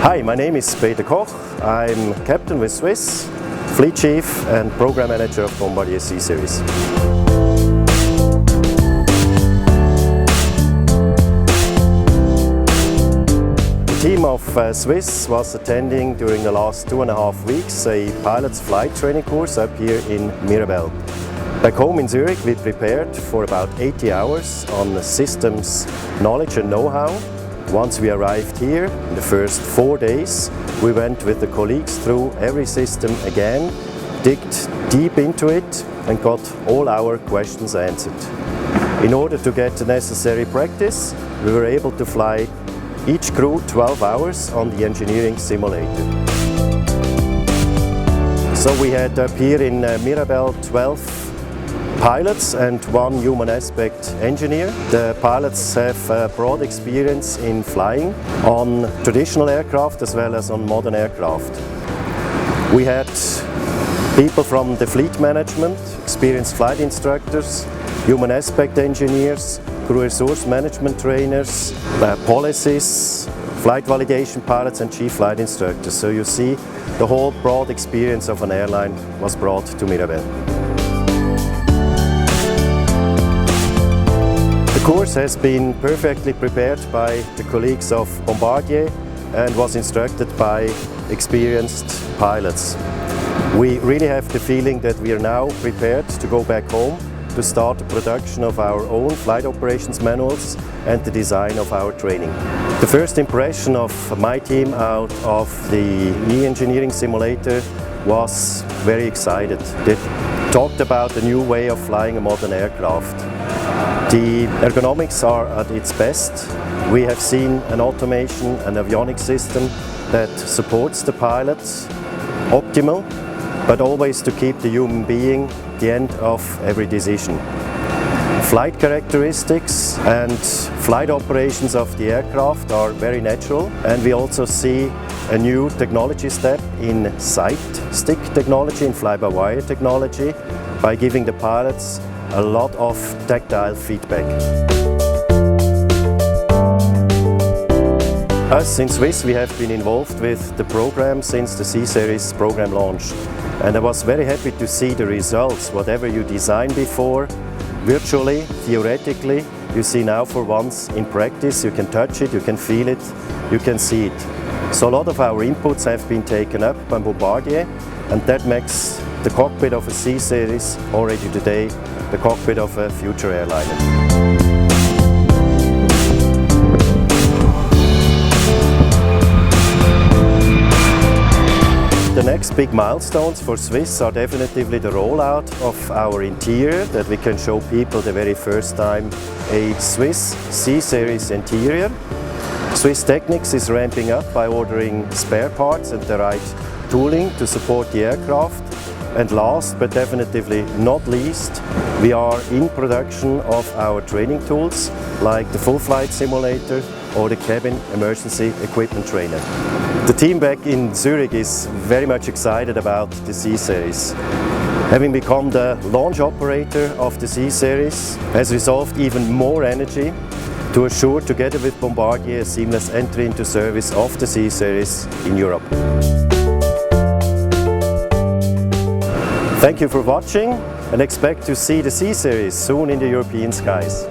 Hi, my name is Peter Koch. I'm captain with Swiss, fleet chief and program manager of Bombardier C Series. The team of Swiss was attending during the last 2.5 weeks a pilot's flight training course up here in Mirabel. Back home in Zurich we prepared for about 80 hours on the systems knowledge and know-how. Once we arrived here, in the first 4 days, we went with the colleagues through every system again, digged deep into it and got all our questions answered. In order to get the necessary practice, we were able to fly each crew 12 hours on the engineering simulator. So we had up here in Mirabel 12 pilots and 1 human aspect engineer. The pilots have broad experience in flying on traditional aircraft as well as on modern aircraft. We had people from the fleet management, experienced flight instructors, human aspect engineers, crew resource management trainers, policies, flight validation pilots and chief flight instructors. So you see the whole broad experience of an airline was brought to Mirabel. The course has been perfectly prepared by the colleagues of Bombardier and was instructed by experienced pilots. We really have the feeling that we are now prepared to go back home to start the production of our own flight operations manuals and the design of our training. The first impression of my team out of the e-engineering simulator was very excited. They talked about a new way of flying a modern aircraft. The ergonomics are at its best. We have seen an automation and avionics system that supports the pilots, optimal, but always to keep the human being at the end of every decision. Flight characteristics and flight operations of the aircraft are very natural, and we also see a new technology step in sight stick technology, in fly-by-wire technology, by giving the pilots a lot of tactile feedback. Us in Swiss, we have been involved with the program since the C Series program launched. And I was very happy to see the results. Whatever you designed before, virtually, theoretically, you see now for once in practice, you can touch it, you can feel it, you can see it. So a lot of our inputs have been taken up by Bombardier, and that makes the cockpit of a C Series already today the cockpit of a future airliner. The next big milestones for Swiss are definitely the rollout of our interior, that we can show people the very first time a Swiss C Series interior. Swiss Technics is ramping up by ordering spare parts and the right tooling to support the aircraft. And last but definitely not least, we are in production of our training tools like the full flight simulator or the cabin emergency equipment trainer. The team back in Zurich is very much excited about the C Series. Having become the launch operator of the C Series has resolved even more energy to assure, together with Bombardier, a seamless entry into service of the C Series in Europe. Thank you for watching and expect to see the C Series soon in the European skies.